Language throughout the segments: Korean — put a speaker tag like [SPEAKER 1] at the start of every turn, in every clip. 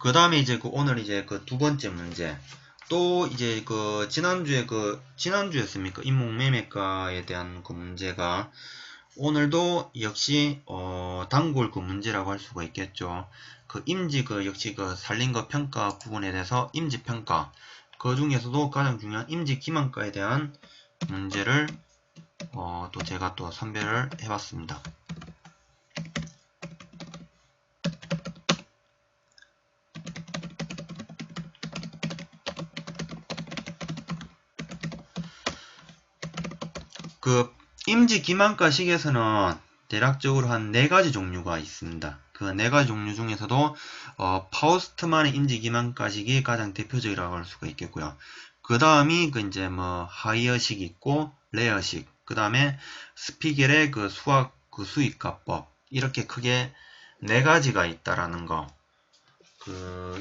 [SPEAKER 1] 그 다음에 이제 오늘 이제 두 번째 문제. 또 이제 지난주였습니까? 인목매매가에 대한 문제가 오늘도 역시 단골 문제라고 할 수가 있겠죠. 임지 역시 살림과 평가 부분에 대해서 임지평가, 그 중에서도 가장 중요한 임지기만가에 대한 문제를 또 제가 또 선별을 해봤습니다. 임지기만가식에서는 대략적으로 한 4가지 종류가 있습니다. 그 4가지 종류 중에서도 파우스트만의 임지기만가식이 가장 대표적이라고 할 수가 있겠고요. 그 다음이 이제 하이어식 있고 레어식, 그 다음에 스피겔의 수학 수익가법, 이렇게 크게 4가지가 있다라는 거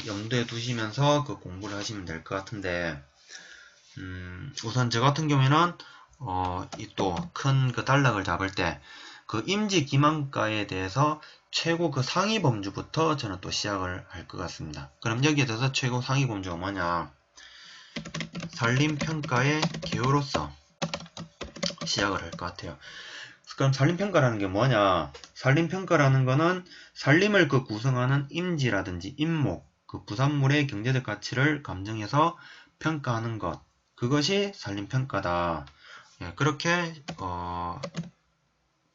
[SPEAKER 1] 염두에 두시면서 공부를 하시면 될 것 같은데, 우선 저 같은 경우에는 이 또 큰 단락을 잡을 때 임지기만가에 대해서 최고 상위 범주부터 저는 또 시작을 할 것 같습니다. 그럼 여기에 대해서 최고 상위 범주가 뭐냐? 산림평가의 개요로서 시작을 할 것 같아요. 그럼 산림평가라는 게 뭐냐? 산림평가라는 거는 산림을 구성하는 임지라든지 임목, 부산물의 경제적 가치를 감정해서 평가하는 것, 그것이 산림평가다. 예, 그렇게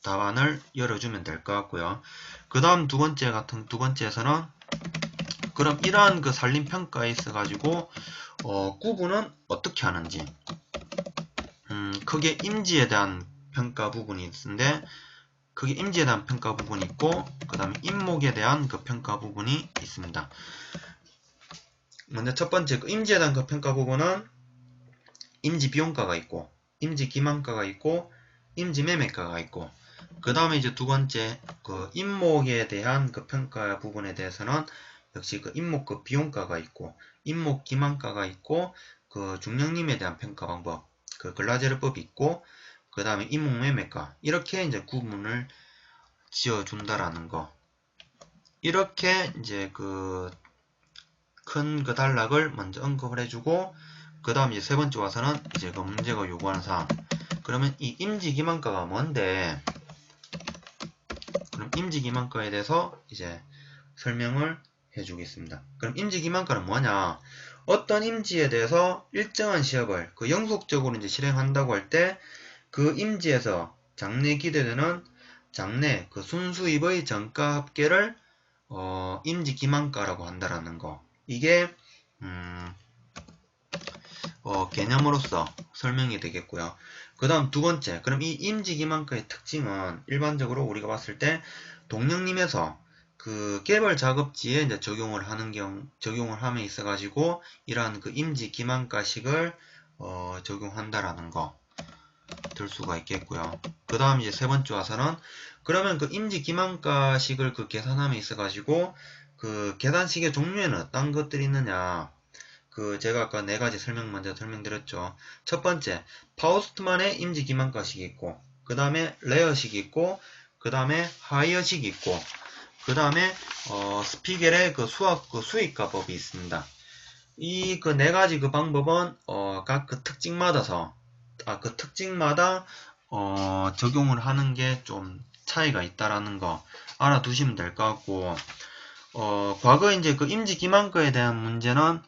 [SPEAKER 1] 답안을 열어주면 될 것 같고요. 그 다음 두 번째에서는 그럼 이러한 산림평가에 있어가지고 구분은 어떻게 하는지, 크게 임지에 대한 평가 부분이 있는데, 크게 임지에 대한 평가 부분이 있고, 그 다음에 임목에 대한 평가 부분이 있습니다. 먼저 첫 번째 임지에 대한 평가 부분은 임지비용가가 있고, 임지기만가가 있고, 임지매매가가 있고, 그 다음에 이제 두 번째 임목에 대한 평가 부분에 대해서는 역시 임목 비용가가 있고, 임목 기만가가 있고, 중령림에 대한 평가 방법, 글라제르법이 있고, 그 다음에 임목매매가, 이렇게 이제 구분을 지어준다라는 거. 이렇게 이제 큰 단락을 먼저 언급을 해주고, 그 다음 이제 세 번째 와서는 이제 문제가 요구하는 사항. 그러면 이 임지기만가가 뭔데? 그럼 임지기만가에 대해서 이제 설명을 해주겠습니다. 그럼 임지기만가는 뭐냐? 어떤 임지에 대해서 일정한 시업을 영속적으로 이제 실행한다고 할 때 그 임지에서 장래 기대되는 장래 순수입의 정가 합계를 임지기만가라고 한다라는 거. 이게 개념으로서 설명이 되겠고요. 그 다음 두 번째, 그럼 이 임지기만가의 특징은 일반적으로 우리가 봤을 때 동령림에서 개발 작업지에 이제 적용을 함에 있어가지고 이러한 임지기만가식을 적용한다라는 거 들 수가 있겠고요. 그 다음 이제 세 번째 와서는 그러면 임지기만가식을 계산함에 있어가지고 계산식의 종류에는 어떤 것들이 있느냐? 제가 아까 4가지 먼저 설명드렸죠. 첫 번째, 파우스트만의 임지기만가식이 있고, 그 다음에 레어식이 있고, 그 다음에 하이어식이 있고, 그 다음에 스피겔의 수학 수익가법이 있습니다. 이 4가지 방법은 각 특징마다 적용을 하는 게 좀 차이가 있다라는 거 알아두시면 될 것 같고, 과거에 이제 임지기만가에 대한 문제는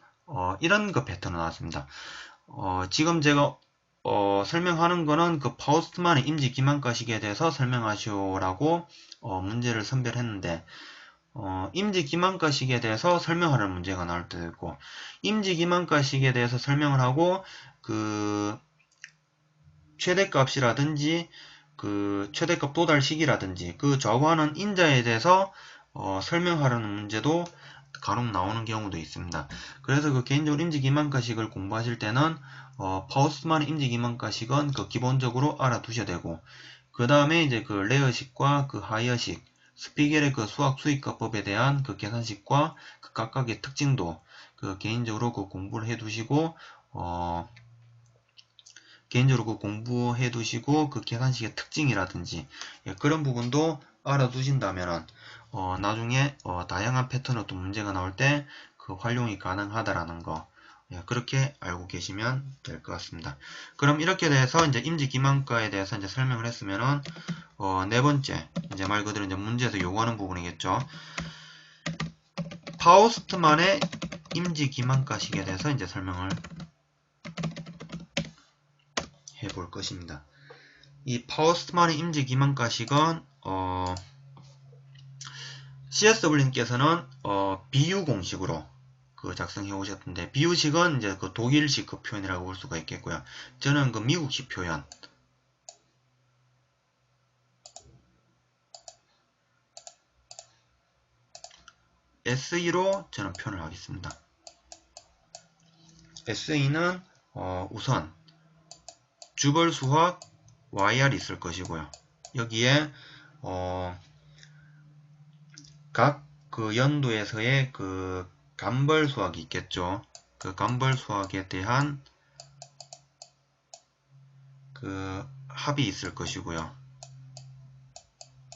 [SPEAKER 1] 이런 패턴으로 나왔습니다. 지금 제가 설명하는 거는 파우스트만의 임지기만가식에 대해서 설명하시오라고 문제를 선별했는데, 임지기만가식에 대해서 설명하는 문제가 나올 때도 있고, 임지기만가식에 대해서 설명을 하고 최대값이라든지 최대값 도달 시기라든지 좌우하는 인자에 대해서 설명하려는 문제도 간혹 나오는 경우도 있습니다. 그래서 개인적으로 임지기만가식을 공부하실 때는 파우스트만의 임지기만가식은 기본적으로 알아두셔야 되고, 그 다음에 이제 레어식과 하이어식, 스피겔의 수학 수익가법에 대한 계산식과 각각의 특징도 개인적으로 공부를 해두시고 계산식의 특징이라든지 그런 부분도 알아두신다면 나중에 다양한 패턴으로 또 문제가 나올 때 그 활용이 가능하다라는 거. 예, 그렇게 알고 계시면 될 것 같습니다. 그럼 이렇게 돼서 이제 임지기만가에 대해서 이제 설명을 했으면은 네 번째 이제 말 그대로 이제 문제에서 요구하는 부분이겠죠. 파우스트만의 임지기만가식에 대해서 이제 설명을 해볼 것입니다. 이 파우스트만의 임지기만가식은 CSW님께서는 비유 공식으로 그 작성해 오셨던데, 비유식은 이제 그 독일식 그 표현이라고 볼 수가 있겠고요. 저는 그 미국식 표현, SE로 저는 표현을 하겠습니다. SE는 우선 주벌수학 YR이 있을 것이고요. 여기에 각 그 연도에서의 그 간벌 수학이 있겠죠. 그 간벌 수학에 대한 그 합이 있을 것이고요.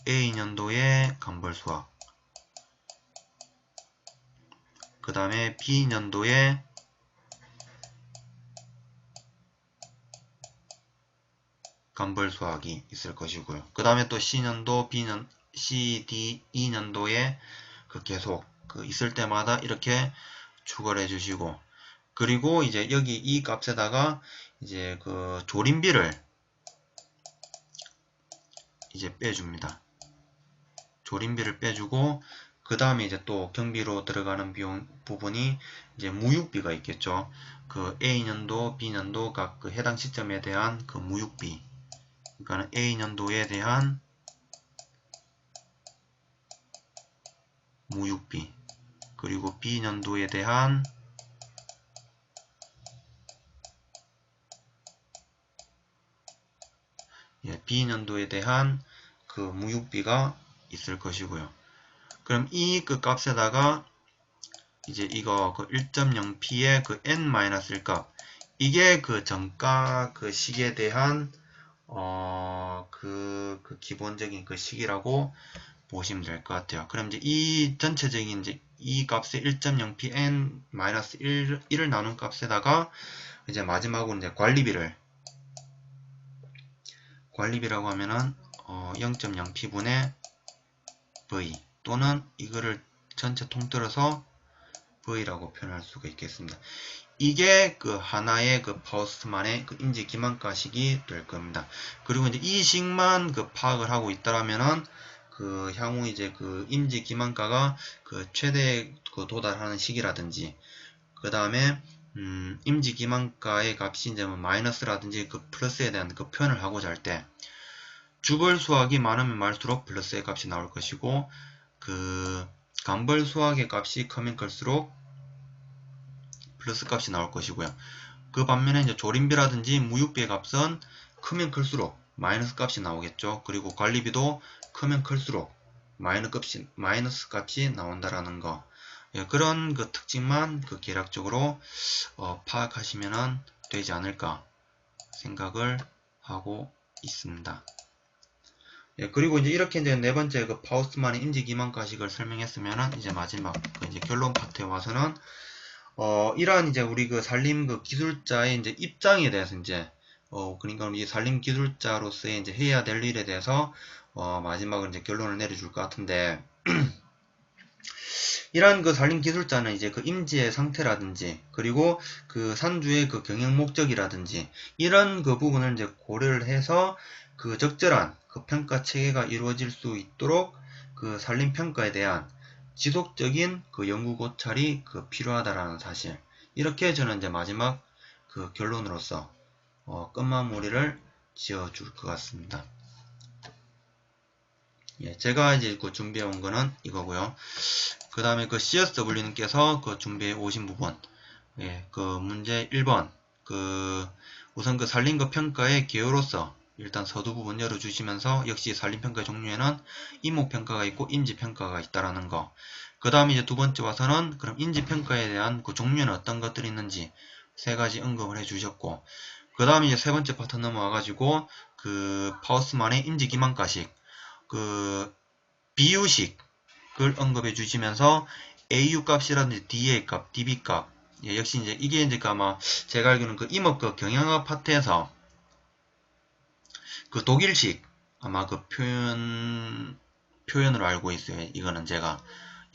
[SPEAKER 1] A년도의 간벌 수학, 그 다음에 B년도에 간벌 수학이 있을 것이고요. 그 다음에 또 C년도, C, D, E년도에 그 계속 그 있을 때마다 이렇게 추가를 해주시고, 그리고 이제 여기 이 값에다가 이제 그 조림비를 이제 빼줍니다. 조림비를 빼주고, 그 다음에 이제 또 경비로 들어가는 비용 부분이 이제 무육비가 있겠죠. 그 A년도, B년도 각 그 해당 시점에 대한 그 무육비, 그러니까 A년도에 대한 무육비, 그리고 B년도에 대한 B년도에 대한 그 무육비가 있을 것이고요. 그럼 이 그 값에다가 이제 이거 그 1.0p의 그 n-1 값, 이게 그 정가 그 식에 대한 그 기본적인 그 식이라고 보시면 될 것 같아요. 그럼 이제 이 전체적인 이제 이 값의 1.0p n-1을 나눈 값에다가 이제 마지막으로 이제 관리비라고 하면은 0.0p분의 v, 또는 이거를 전체 통틀어서 v라고 표현할 수가 있겠습니다. 이게 그 하나의 그 파우스트만의 그 임지 기만가식이 될 겁니다. 그리고 이제 이 식만 그 파악을 하고 있다라면은 그 향후 이제 그 임지 기만가가 그 최대 그 도달하는 시기라든지, 그 다음에 임지 기만가의 값이 이제 뭐 마이너스라든지 그 플러스에 대한 그 표현을 하고자 할 때 주벌 수학이 많으면 많을수록 플러스의 값이 나올 것이고, 그 간벌 수학의 값이 크면 클수록 플러스 값이 나올 것이고요. 그 반면에 이제 조림비라든지 무육비의 값은 크면 클수록 마이너스 값이 나오겠죠. 그리고 관리비도 크면 클수록 마이너스 값이 나온다라는 거. 예, 그런 그 특징만 그 계략적으로 파악하시면 되지 않을까 생각을 하고 있습니다. 예, 그리고 이제 이렇게 이제 네 번째 그 파우스트만의 임지 기만가식을 설명했으면은 이제 마지막 그 이제 결론 파트에 와서는 이러한 이제 우리 그 산림 그 기술자의 이제 입장에 대해서 이제 그러니까 이 산림 기술자로서의 이제 해야 될 일에 대해서 마지막으로 이제 결론을 내려줄 것 같은데, 이러한 그 산림 기술자는 이제 그 임지의 상태라든지, 그리고 그 산주의 그 경영 목적이라든지, 이런 그 부분을 이제 고려를 해서 그 적절한 그 평가 체계가 이루어질 수 있도록 그 산림 평가에 대한 지속적인 그 연구 고찰이 그 필요하다라는 사실. 이렇게 저는 이제 마지막 그 결론으로서 끝마무리를 지어줄 것 같습니다. 예, 제가 이제 그 준비해 온 거는 이거고요. 그 다음에 그 CSW님께서 그 준비해 오신 부분, 예, 그 문제 1번, 우선 그 산림그 평가의 개요로서 일단 서두 부분 열어주시면서, 역시 산림평가의 종류에는 이목평가가 있고 임지평가가 있다라는 거. 그 다음에 이제 두 번째 와서는 그럼 임지평가에 대한 그 종류에는 어떤 것들이 있는지 세 가지 언급을 해주셨고, 그 다음에 이제 세 번째 파트 넘어와가지고 그 파우스만의 임지기만가식, 그 비유식을 언급해 주시면서 AU 값이라든지 DA 값, DB 값. 예, 역시 이제 이게 이제 아마 제가 알기로는 그 임업 경영학 파트에서 그 독일식 아마 그 표현으로 알고 있어요. 이거는 제가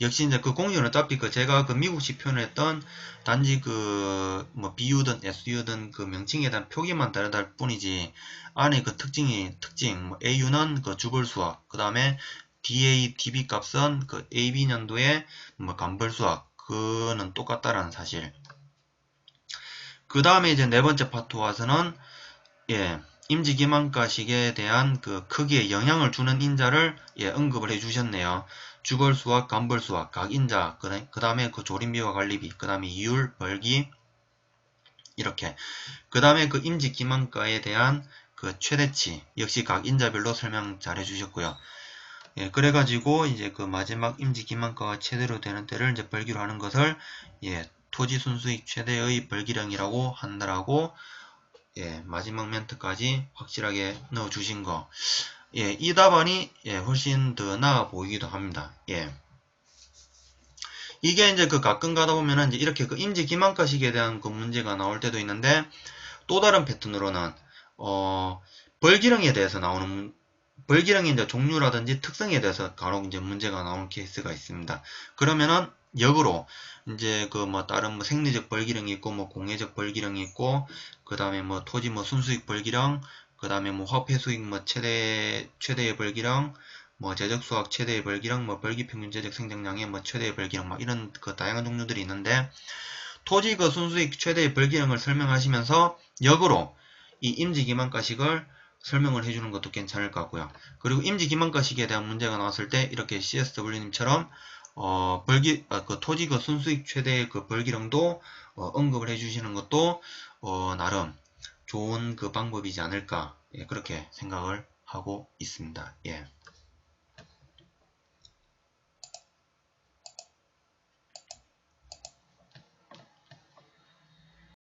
[SPEAKER 1] 역시 이제 그 공유는 어차피 그 제가 그 미국식 표현했던 단지 그 뭐 BU든 SU든 그 명칭에 대한 표기만 다르다 뿐이지 안에 그 특징 뭐 AU는 그 주벌 수학 그 다음에 DA, DB 값은 그 AB 년도에 뭐 간벌 수학 그는 똑같다라는 사실. 그 다음에 이제 네 번째 파트 와서는 예, 임지기만가식에 대한 그 크기에 영향을 주는 인자를 예, 언급을 해주셨네요. 주벌수학, 간벌수학, 각인자, 그 다음에 그 조림비와 관리비, 그 다음에 이율, 벌기, 이렇게. 그 다음에 그 임지기만가에 대한 그 최대치, 역시 각인자별로 설명 잘 해주셨고요. 예, 그래가지고 이제 그 마지막 임지기만가가 최대로 되는 때를 이제 벌기로 하는 것을 예, 토지 순수익 최대의 벌기량이라고 한다라고 예, 마지막 멘트까지 확실하게 넣어주신 거. 예, 이 답안이 예, 훨씬 더 나아 보이기도 합니다. 예. 이게 이제 그 가끔 가다 보면은 이제 이렇게 그 임지 기만가식에 대한 그 문제가 나올 때도 있는데 또 다른 패턴으로는 벌기령에 대해서 나오는 벌기령의 이제 종류라든지 특성에 대해서 간혹 이제 문제가 나오는 케이스가 있습니다. 그러면은 역으로 이제 그 뭐 다른 뭐 생리적 벌기령이 있고 뭐 공예적 벌기령이 있고 그 다음에 뭐 토지 뭐 순수익 벌기령 그 다음에 뭐 화폐수익 뭐 최대의 벌기령 뭐 제적수학 최대의 벌기령 뭐 벌기평균 제적 생장량의 뭐 최대의 벌기령 막 이런 그 다양한 종류들이 있는데 토지 그 순수익 최대의 벌기령을 설명하시면서 역으로 이 임지기만가식을 설명을 해주는 것도 괜찮을 것 같고요. 그리고 임지기만가식에 대한 문제가 나왔을 때 이렇게 CSW님처럼 그 토지 그 순수익 최대의 그 벌기령도 언급을 해주시는 것도 나름 좋은 그 방법이지 않을까 예, 그렇게 생각을 하고 있습니다. 예.